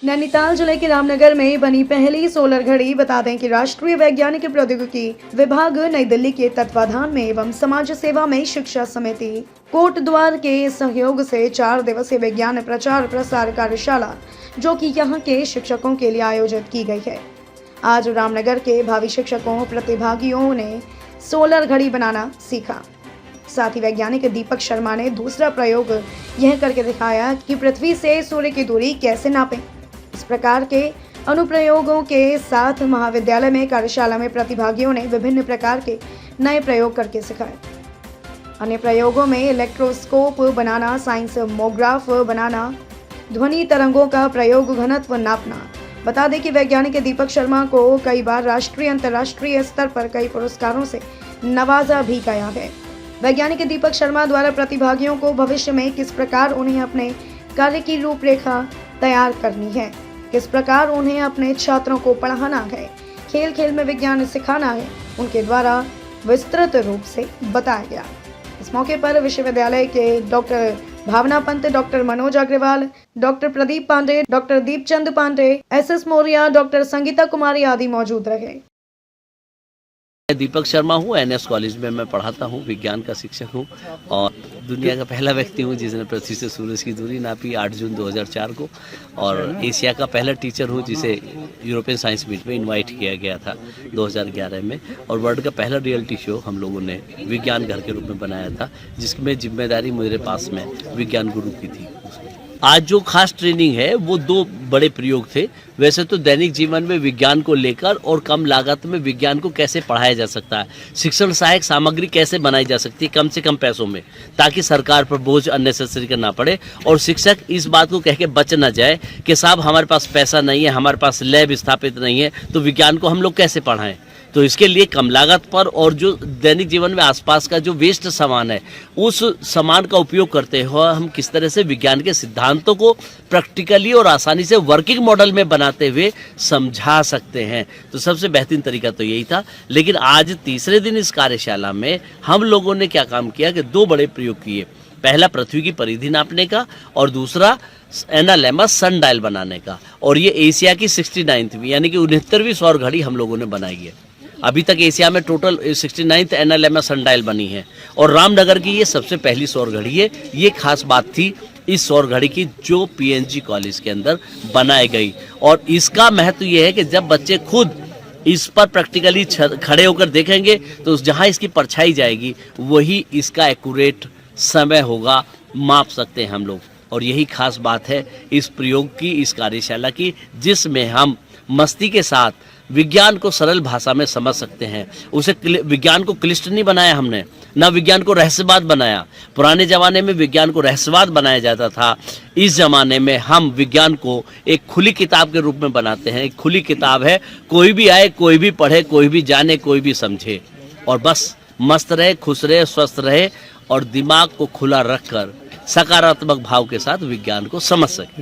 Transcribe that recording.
नैनीताल जिले के रामनगर में बनी पहली सोलर घड़ी। बता दें कि राष्ट्रीय वैज्ञानिक प्रौद्योगिकी विभाग नई दिल्ली के तत्वाधान में एवं समाज सेवा में शिक्षा समिति कोटद्वार के सहयोग से 4 दिवसीय विज्ञान प्रचार प्रसार कार्यशाला जो कि यहां के शिक्षकों के लिए आयोजित की गई है। आज रामनगर के भावी शिक्षकों प्रतिभागियों ने सोलर घड़ी बनाना सीखा। साथ ही वैज्ञानिक दीपक शर्मा ने दूसरा प्रयोग यह करके दिखाया कि पृथ्वी से सूर्य की दूरी कैसे नापें। इस प्रकार के अनुप्रयोगों के साथ महाविद्यालय में कार्यशाला में प्रतिभागियों ने विभिन्न प्रकार के नए प्रयोग करके सिखाए। अन्य प्रयोगों में इलेक्ट्रोस्कोप बनाना, साइंसमोग्राफ बनाना, ध्वनि तरंगों का प्रयोग, घनत्व नापना। बता दें कि वैज्ञानिक दीपक शर्मा को कई बार राष्ट्रीय अंतर्राष्ट्रीय स्तर पर कई पुरस्कारों से नवाजा भी गया है। वैज्ञानिक दीपक शर्मा द्वारा प्रतिभागियों को भविष्य में किस प्रकार उन्हें अपने कार्य की रूपरेखा तैयार करनी है, किस प्रकार उन्हें अपने छात्रों को पढ़ाना है, खेल खेल में विज्ञान सिखाना है, उनके द्वारा विस्तृत रूप से बताया गया। इस मौके पर विश्वविद्यालय के doctor Bhavana Pant, doctor Manoj Agarwal, doctor Pradeep Pande, doctor Deepchand Pande, SS Maurya, doctor Sangeeta Kumari आदि मौजूद रहे। दीपक शर्मा हूँ, एनएस कॉलेज में मैं पढ़ाता हूँ, विज्ञान का शिक्षक हूँ और दुनिया का पहला व्यक्ति हूँ जिसने पृथ्वी से सूरज की दूरी नापी 8 जून 2004 को, और एशिया का पहला टीचर हूँ जिसे यूरोपियन साइंस मीट में इनवाइट किया गया था 2011 में, और वर्ल्ड का पहला रियलिटी शो हम लोगों ने विज्ञान घर के रूप में बनाया था, जिसमें जिम्मेदारी मेरे पास में विज्ञान गुरु की थी। आज जो खास ट्रेनिंग है वो 2 बड़े प्रयोग थे। वैसे तो दैनिक जीवन में विज्ञान को लेकर और कम लागत में विज्ञान को कैसे पढ़ाया जा सकता है, शिक्षण सहायक सामग्री कैसे बनाई जा सकती है कम से कम पैसों में, ताकि सरकार पर बोझ अननेसेसरी करना पड़े और शिक्षक इस बात को कह के बच न जाए कि साहब हमारे पास पैसा नहीं है, हमारे पास लैब स्थापित नहीं है, तो विज्ञान को हम लोग कैसे पढ़ाएं। तो इसके लिए कम लागत पर और जो दैनिक जीवन में आसपास का जो वेस्ट सामान है उस सामान का उपयोग करते हुए हम किस तरह से विज्ञान के सिद्धांतों को प्रैक्टिकली और आसानी से वर्किंग मॉडल में बनाते हुए समझा सकते हैं। तो सबसे बेहतरीन तरीका तो यही था। लेकिन आज तीसरे दिन इस कार्यशाला में हम लोगों ने क्या काम किया कि 2 बड़े प्रयोग किए। पहला पृथ्वी की परिधि नापने का और दूसरा एनालेमा सन डायल बनाने का, और ये एशिया की 69वीं यानी कि 69वीं सौर घड़ी हम लोगों ने बनाई है। अभी तक एशिया में टोटल 69th एनालेमा सनडायल बनी है और रामनगर की ये सबसे पहली सौर घड़ी है। ये खास बात थी इस सौर घड़ी की जो पीएनजी कॉलेज के अंदर बनाई गई, और इसका महत्व ये है कि जब बच्चे खुद इस पर प्रैक्टिकली खड़े होकर देखेंगे तो जहाँ इसकी परछाई जाएगी वही इसका एक्यूरेट समय होगा, माप सकते हैं हम लोग। और यही खास बात है इस प्रयोग की, इस कार्यशाला की, जिसमें हम मस्ती के साथ विज्ञान को सरल भाषा में समझ सकते हैं। उसे विज्ञान को क्लिष्ट नहीं बनाया हमने, ना विज्ञान को रहस्यवाद बनाया। पुराने ज़माने में विज्ञान को रहस्यवाद बनाया जाता था, इस ज़माने में हम विज्ञान को एक खुली किताब के रूप में बनाते हैं। एक खुली किताब है, कोई भी आए, कोई भी पढ़े, कोई भी जाने, कोई भी समझे, और बस मस्त रहे, खुश रहे, स्वस्थ रहे और दिमाग को खुला रखकर सकारात्मक भाव के साथ विज्ञान को समझ सके।